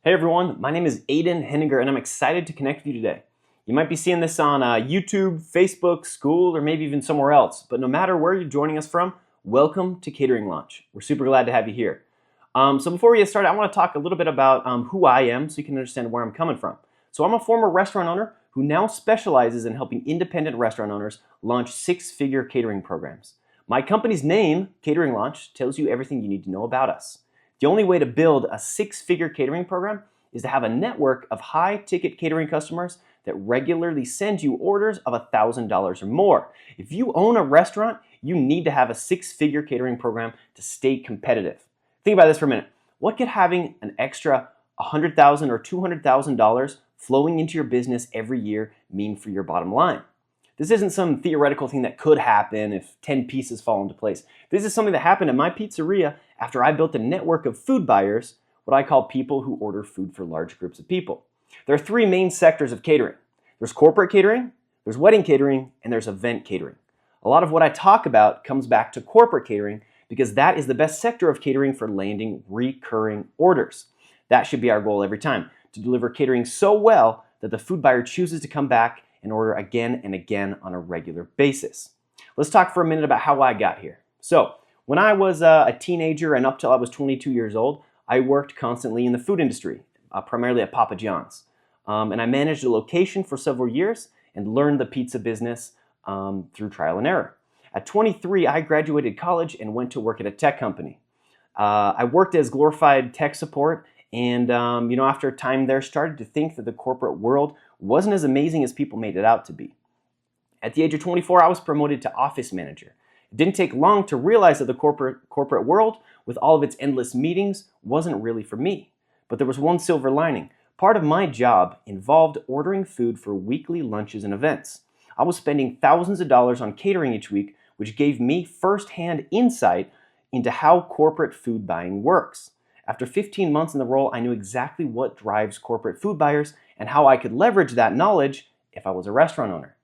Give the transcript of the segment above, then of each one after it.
Hey everyone, my name is Aidan Heninger and I'm excited to connect with you today. You might be seeing this on YouTube, Facebook, school, or maybe even somewhere else, but no matter where you're joining us from, welcome to Catering Launch. We're super glad to have you here. So before we get started, I want to talk a little bit about who I am so you can understand where I'm coming from. So I'm a former restaurant owner who now specializes in helping independent restaurant owners launch six-figure catering programs. My company's name, Catering Launch, tells you everything you need to know about us. The only way to build a six-figure catering program is to have a network of high-ticket catering customers that regularly send you orders of $1,000 or more. If you own a restaurant, you need to have a six-figure catering program to stay competitive. Think about this for a minute. What could having an extra $100,000 or $200,000 flowing into your business every year mean for your bottom line? This isn't some theoretical thing that could happen if 10 pieces fall into place. This is something that happened at my pizzeria after I built a network of food buyers, what I call people who order food for large groups of people. There are three main sectors of catering. There's corporate catering, there's wedding catering, and there's event catering. A lot of what I talk about comes back to corporate catering because that is the best sector of catering for landing recurring orders. That should be our goal every time, to deliver catering so well that the food buyer chooses to come back and order again and again on a regular basis. Let's talk for a minute about how I got here. So, when I was a teenager and up till I was 22 years old, I worked constantly in the food industry, primarily at Papa John's. And I managed a location for several years and learned the pizza business through trial and error. At 23, I graduated college and went to work at a tech company. I worked as glorified tech support and after a time there, started to think that the corporate world wasn't as amazing as people made it out to be. At the age of 24, I was promoted to office manager. It didn't take long to realize that the corporate world, with all of its endless meetings, wasn't really for me. But there was one silver lining. Part of my job involved ordering food for weekly lunches and events. I was spending thousands of dollars on catering each week, which gave me firsthand insight into how corporate food buying works. After 15 months in the role, I knew exactly what drives corporate food buyers and how I could leverage that knowledge if I was a restaurant owner.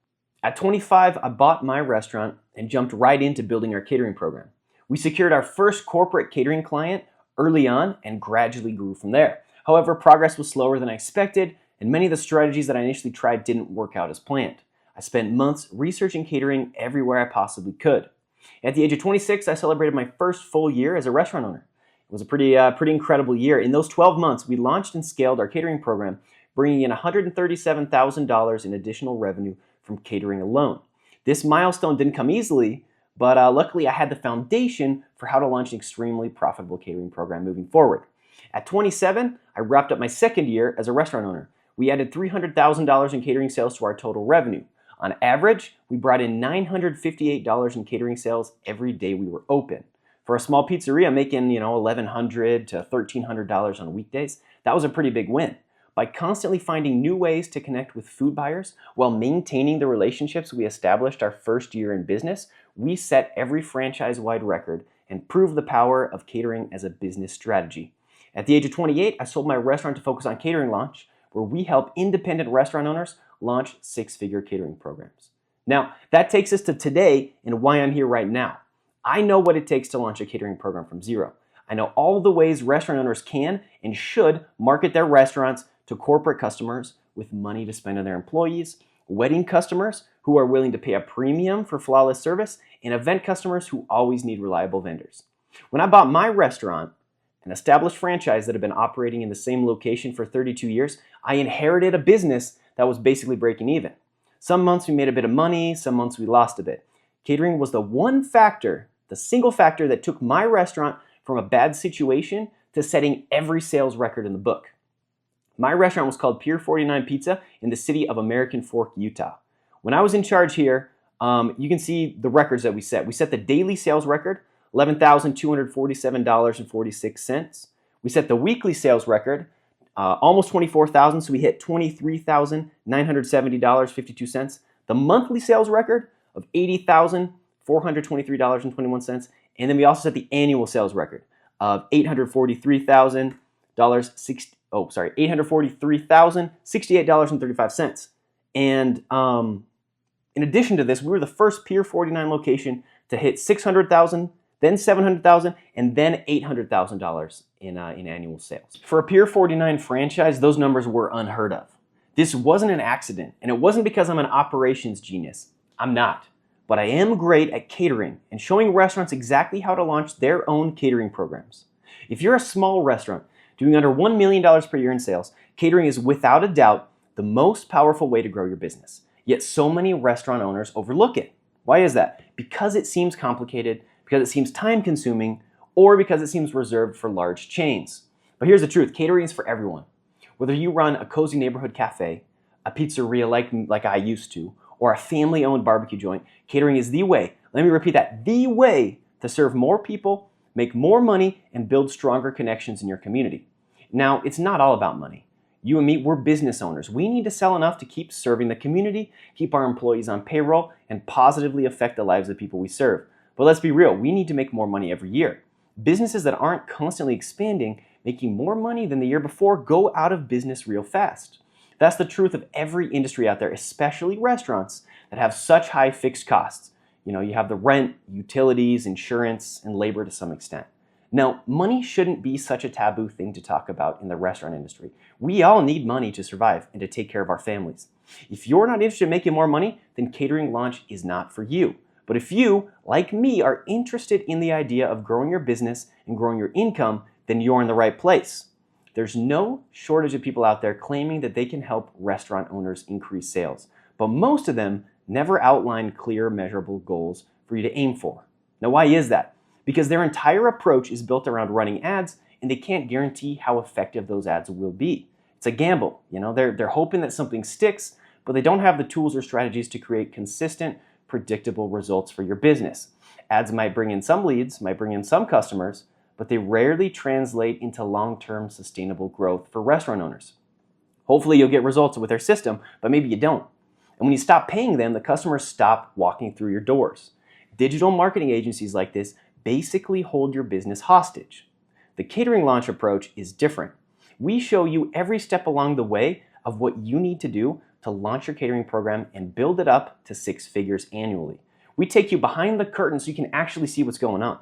At 25, I bought my restaurant and jumped right into building our catering program. We secured our first corporate catering client early on and gradually grew from there. However, progress was slower than I expected, and many of the strategies that I initially tried didn't work out as planned. I spent months researching catering everywhere I possibly could. At the age of 26, I celebrated my first full year as a restaurant owner. It was a pretty incredible year. In those 12 months, we launched and scaled our catering program, bringing in $137,000 in additional revenue from catering alone. This milestone didn't come easily, but luckily I had the foundation for how to launch an extremely profitable catering program moving forward. At 27, I wrapped up my second year as a restaurant owner. We added $300,000 in catering sales to our total revenue. On average, we brought in $958 in catering sales every day we were open. For a small pizzeria making, $1,100 to $1,300 on weekdays, that was a pretty big win. By constantly finding new ways to connect with food buyers while maintaining the relationships we established our first year in business, we set every franchise-wide record and proved the power of catering as a business strategy. At the age of 28, I sold my restaurant to focus on Catering Launch, where we help independent restaurant owners launch six-figure catering programs. Now, that takes us to today and why I'm here right now. I know what it takes to launch a catering program from zero. I know all the ways restaurant owners can and should market their restaurants to corporate customers with money to spend on their employees, wedding customers who are willing to pay a premium for flawless service, and event customers who always need reliable vendors. When I bought my restaurant, an established franchise that had been operating in the same location for 32 years, I inherited a business that was basically breaking even. Some months we made a bit of money, some months we lost a bit. Catering was the single factor that took my restaurant from a bad situation to setting every sales record in the book. My restaurant was called Pier 49 Pizza in the city of American Fork, Utah. When I was in charge here, you can see the records that we set. We set the daily sales record, $11,247.46. We set the weekly sales record, almost $24,000, so we hit $23,970.52. The monthly sales record of $80,423.21. And then we also set the annual sales record of $843,068.35. And in addition to this, we were the first Pier 49 location to hit $600,000, then $700,000, and then $800,000 in annual sales. For a Pier 49 franchise, those numbers were unheard of. This wasn't an accident, and it wasn't because I'm an operations genius. I'm not. But I am great at catering and showing restaurants exactly how to launch their own catering programs. If you're a small restaurant doing under $1 million per year in sales, catering is without a doubt the most powerful way to grow your business. Yet so many restaurant owners overlook it. Why is that? Because it seems complicated, because it seems time consuming, or because it seems reserved for large chains. But here's the truth, catering is for everyone. Whether you run a cozy neighborhood cafe, a pizzeria like I used to, or a family-owned barbecue joint, catering is the way, let me repeat that, the way to serve more people, make more money, and build stronger connections in your community. Now, it's not all about money. You and me, we're business owners. We need to sell enough to keep serving the community, keep our employees on payroll, and positively affect the lives of people we serve. But let's be real, we need to make more money every year. Businesses that aren't constantly expanding, making more money than the year before, go out of business real fast. That's the truth of every industry out there, especially restaurants that have such high fixed costs. You have the rent, utilities, insurance, and labor to some extent. Now, money shouldn't be such a taboo thing to talk about in the restaurant industry. We all need money to survive and to take care of our families. If you're not interested in making more money, then Catering Launch is not for you. But if you, like me, are interested in the idea of growing your business and growing your income, then you're in the right place. There's no shortage of people out there claiming that they can help restaurant owners increase sales, but most of them never outline clear, measurable goals for you to aim for. Now, why is that? Because their entire approach is built around running ads, and they can't guarantee how effective those ads will be. It's a gamble. They're hoping that something sticks, but they don't have the tools or strategies to create consistent, predictable results for your business. Ads might bring in some leads, might bring in some customers, but they rarely translate into long-term sustainable growth for restaurant owners. Hopefully you'll get results with their system, but maybe you don't. And when you stop paying them, the customers stop walking through your doors. Digital marketing agencies like this basically hold your business hostage. The Catering Launch approach is different. We show you every step along the way of what you need to do to launch your catering program and build it up to 6 figures annually. We take you behind the curtain so you can actually see what's going on.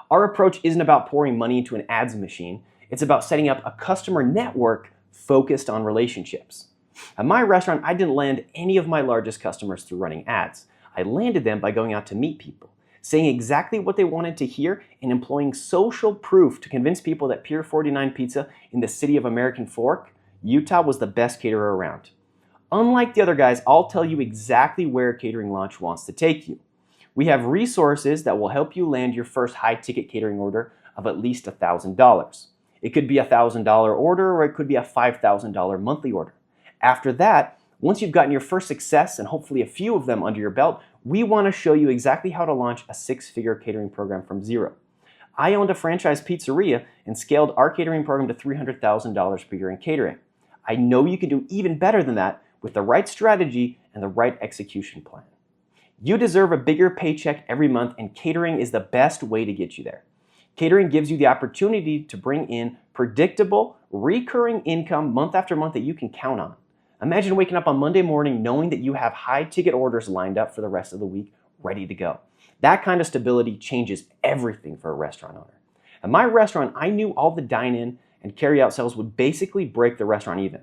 Our approach isn't about pouring money into an ads machine. It's about setting up a customer network focused on relationships. At my restaurant, I didn't land any of my largest customers through running ads. I landed them by going out to meet people, saying exactly what they wanted to hear, and employing social proof to convince people that Pier 49 Pizza in the city of American Fork, Utah, was the best caterer around. Unlike the other guys, I'll tell you exactly where Catering Launch wants to take you. We have resources that will help you land your first high-ticket catering order of at least $1,000. It could be a $1,000 order, or it could be a $5,000 monthly order. After that, once you've gotten your first success and hopefully a few of them under your belt, we want to show you exactly how to launch a 6-figure catering program from zero. I owned a franchise pizzeria and scaled our catering program to $300,000 per year in catering. I know you can do even better than that with the right strategy and the right execution plan. You deserve a bigger paycheck every month, and catering is the best way to get you there. Catering gives you the opportunity to bring in predictable, recurring income month after month that you can count on. Imagine waking up on Monday morning knowing that you have high-ticket orders lined up for the rest of the week, ready to go. That kind of stability changes everything for a restaurant owner. At my restaurant, I knew all the dine-in and carry-out sales would basically break the restaurant even.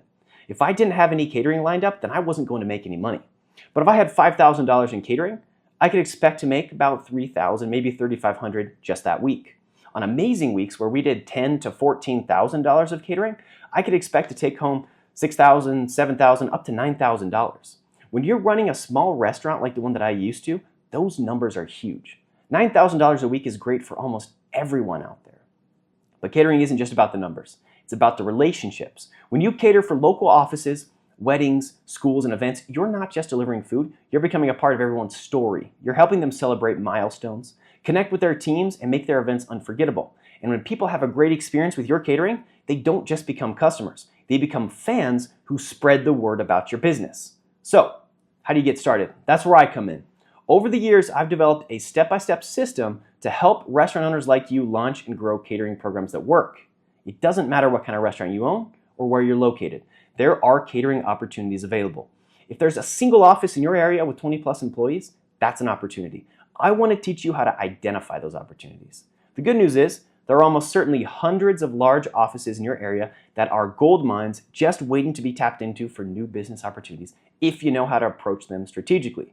If I didn't have any catering lined up, then I wasn't going to make any money. But if I had $5,000 in catering, I could expect to make about $3,000, maybe $3,500 just that week. On amazing weeks where we did $10,000 to $14,000 of catering, I could expect to take home $6,000, $7,000, up to $9,000. When you're running a small restaurant like the one that I used to, those numbers are huge. $9,000 a week is great for almost everyone out there. But catering isn't just about the numbers. It's about the relationships. When you cater for local offices, weddings, schools, and events, you're not just delivering food, you're becoming a part of everyone's story. You're helping them celebrate milestones, connect with their teams, and make their events unforgettable. And when people have a great experience with your catering, they don't just become customers. They become fans who spread the word about your business. So, how do you get started? That's where I come in. Over the years, I've developed a step-by-step system to help restaurant owners like you launch and grow catering programs that work. It doesn't matter what kind of restaurant you own or where you're located. There are catering opportunities available. If there's a single office in your area with 20 plus employees, that's an opportunity. I want to teach you how to identify those opportunities. The good news is there are almost certainly hundreds of large offices in your area that are gold mines just waiting to be tapped into for new business opportunities if you know how to approach them strategically.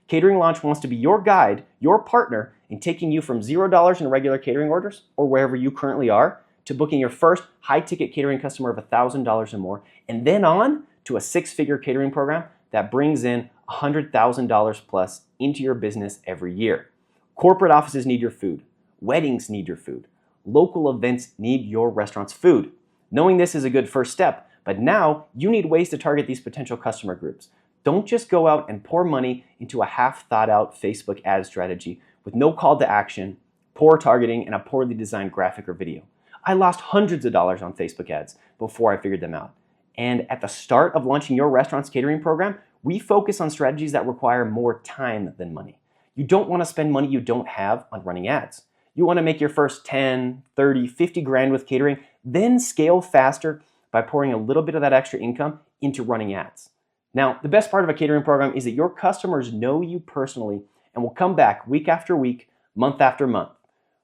Catering Launch wants to be your guide, your partner in taking you from $0 in regular catering orders or wherever you currently are to booking your first high-ticket catering customer of $1,000 or more, and then on to a six-figure catering program that brings in $100,000 plus into your business every year. Corporate offices need your food. Weddings need your food. Local events need your restaurant's food. Knowing this is a good first step, but now you need ways to target these potential customer groups. Don't just go out and pour money into a half-thought-out Facebook ad strategy with no call to action, poor targeting, and a poorly designed graphic or video. I lost hundreds of dollars on Facebook ads before I figured them out. And at the start of launching your restaurant's catering program, we focus on strategies that require more time than money. You don't want to spend money you don't have on running ads. You want to make your first 10, 30, 50 grand with catering, then scale faster by pouring a little bit of that extra income into running ads. Now, the best part of a catering program is that your customers know you personally and will come back week after week, month after month.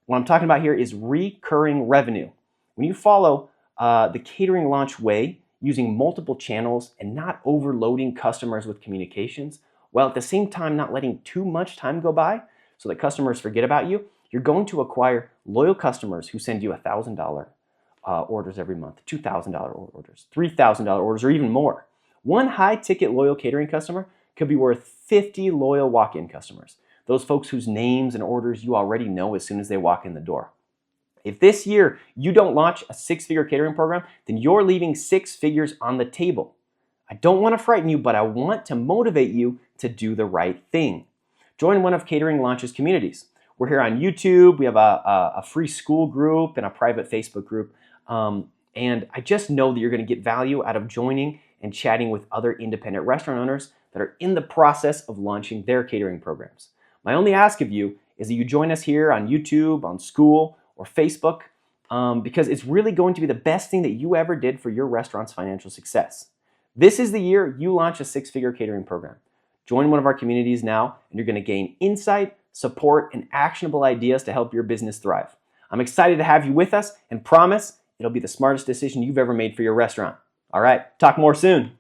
What I'm talking about here is recurring revenue. When you follow the Catering Launch way, using multiple channels and not overloading customers with communications, while at the same time not letting too much time go by so that customers forget about you, you're going to acquire loyal customers who send you $1,000 orders every month, $2,000 orders, $3,000 orders, or even more. One high-ticket loyal catering customer could be worth 50 loyal walk-in customers, those folks whose names and orders you already know as soon as they walk in the door. If this year you don't launch a six-figure catering program, then you're leaving six figures on the table. I don't want to frighten you, but I want to motivate you to do the right thing. Join one of Catering Launch's communities. We're here on YouTube. We have a free school group and a private Facebook group. And I just know that you're going to get value out of joining and chatting with other independent restaurant owners that are in the process of launching their catering programs. My only ask of you is that you join us here on YouTube, on School, or Facebook, because it's really going to be the best thing that you ever did for your restaurant's financial success. This is the year you launch a six-figure catering program. Join one of our communities now, and you're going to gain insight, support, and actionable ideas to help your business thrive. I'm excited to have you with us and promise it'll be the smartest decision you've ever made for your restaurant. All right, talk more soon.